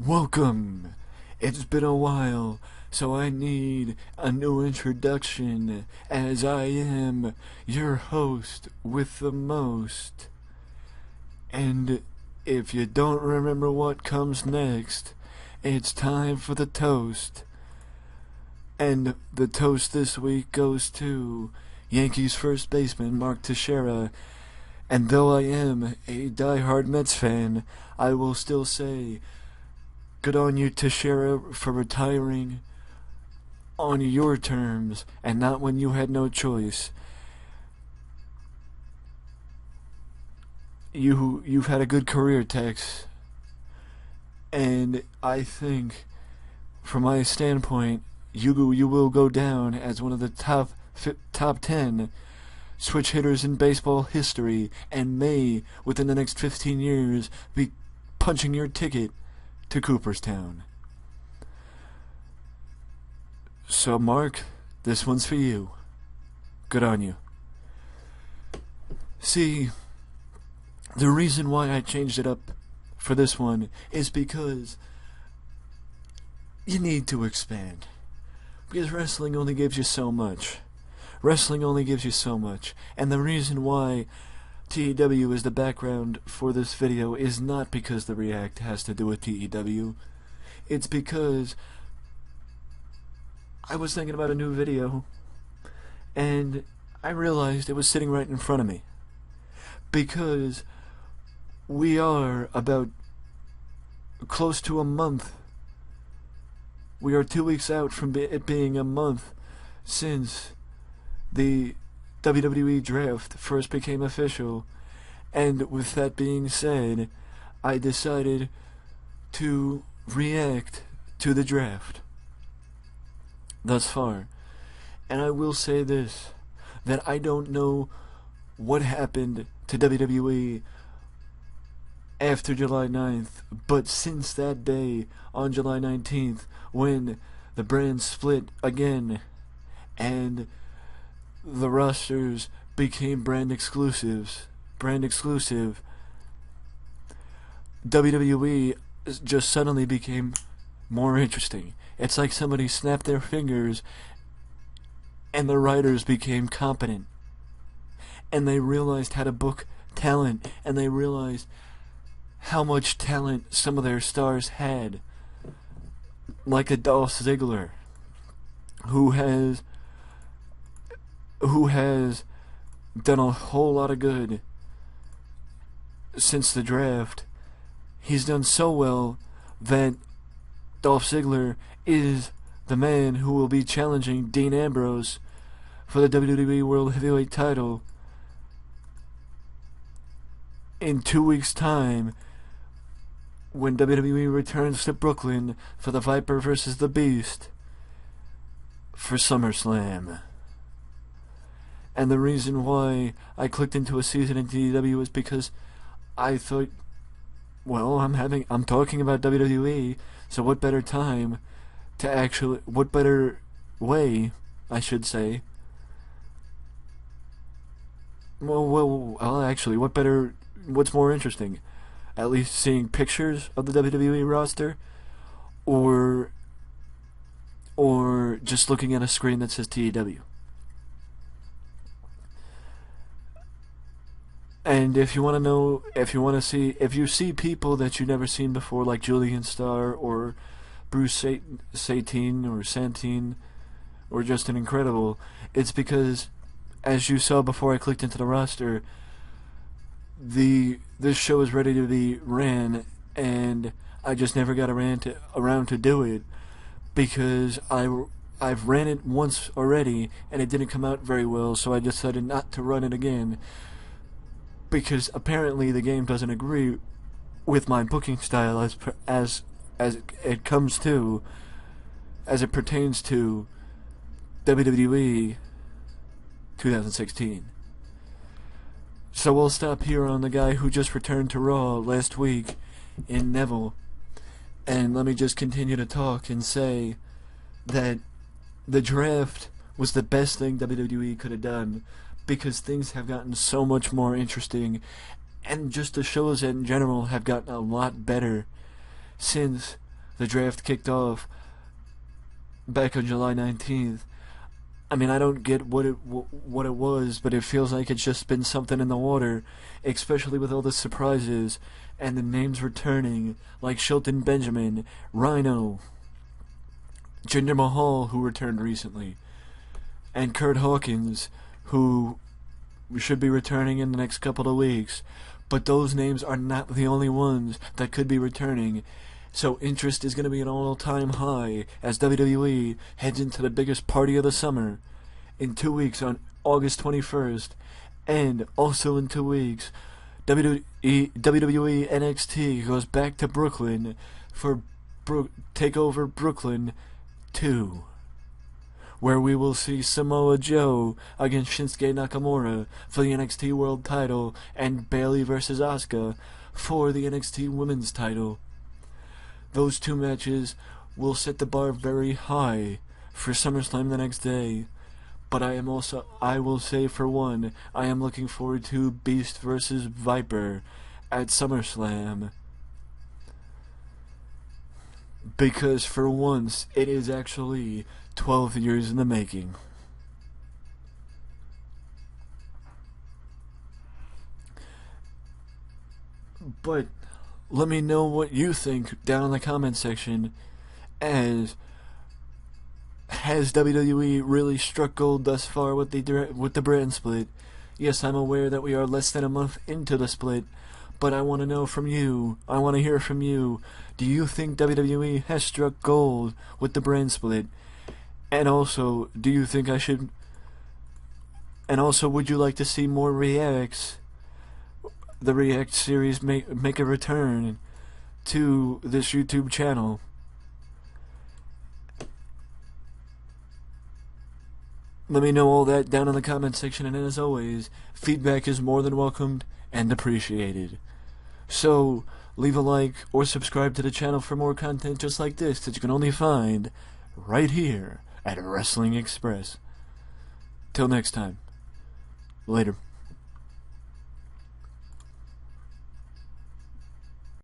Welcome! It's been a while, so I need a new introduction, as I am your host with the most. And if you don't remember what comes next, it's time for the toast. And the toast this week goes to Yankees first baseman Mark Teixeira. And though I am a diehard Mets fan, I will still say, good on you, Teixeira, for retiring on your terms and not when you had no choice. You've had a good career, Tex, and I think, from my standpoint, you will go down as one of the top 10 switch hitters in baseball history, and may, within the next 15 years, be punching your ticket to Cooperstown. So, Mark, this one's for you. Good on you. See, the reason why I changed it up for this one is because you need to expand. Because wrestling only gives you so much. Wrestling only gives you so much. And the reason why TEW is the background for this video is not because the React has to do with TEW. It's because I was thinking about a new video, and I realized it was sitting right in front of me. Because we are about close to a month. We are 2 weeks out from it being a month since the WWE Draft first became official, and with that being said, I decided to react to the draft thus far. And I will say this, that I don't know what happened to WWE after July 9th, but since that day, on July 19th, when the brand split again, and the rosters became brand exclusive, WWE just suddenly became more interesting. It's like somebody snapped their fingers and the writers became competent, and they realized how to book talent, and they realized how much talent some of their stars had, like a Dolph Ziggler, who has done a whole lot of good since the draft. He's done so well that Dolph Ziggler is the man who will be challenging Dean Ambrose for the WWE World Heavyweight title in 2 weeks' time, when WWE returns to Brooklyn for the Viper versus the Beast for SummerSlam. And the reason why I clicked into a season in TEW is because I thought, well, I'm talking about WWE, so what better time to actually, what better way, I should say, actually, what's more interesting? At least seeing pictures of the WWE roster, or just looking at a screen that says TEW. And if you want to know, if you see people that you've never seen before, like Julian Starr or Bruce Santine or Justin Incredible, it's because, as you saw before I clicked into the roster, this show is ready to be ran, and I just never got around to do it, because I've ran it once already and it didn't come out very well, so I decided not to run it again, because apparently the game doesn't agree with my booking style as it pertains to WWE 2016. So we'll stop here on the guy who just returned to Raw last week in Neville, and let me just continue to talk and say that the draft was the best thing WWE could have done, because things have gotten so much more interesting, and just the shows in general have gotten a lot better since the draft kicked off back on July 19th. I mean, I don't get what it was, but it feels like it's just been something in the water, especially with all the surprises and the names returning, like Shelton Benjamin, Rhino, Jinder Mahal, who returned recently, and Kurt Hawkins, who should be returning in the next couple of weeks. But those names are not the only ones that could be returning. So interest is going to be an all-time high as WWE heads into the biggest party of the summer in 2 weeks on August 21st. And also in 2 weeks, WWE NXT goes back to Brooklyn for TakeOver Brooklyn 2, where we will see Samoa Joe against Shinsuke Nakamura for the NXT World title and Bayley versus Asuka for the NXT Women's title. Those 2 matches will set the bar very high for SummerSlam the next day. But I will say for one, I am looking forward to Beast versus Viper at SummerSlam. Because for once, it is actually 12 years in the making. But let me know what you think down in the comment section. As has WWE really struck gold thus far with the brand split? Yes, I'm aware that we are less than a month into the split, but I want to know from you. I want to hear from you. Do you think WWE has struck gold with the brand split? And also, do you think I should? And also, would you like to see more reacts? The React series make a return to this YouTube channel. Let me know all that down in the comment section, and as always, feedback is more than welcomed and appreciated. So, leave a like or subscribe to the channel for more content just like this that you can only find right here at Wrestling Express. Till next time. Later.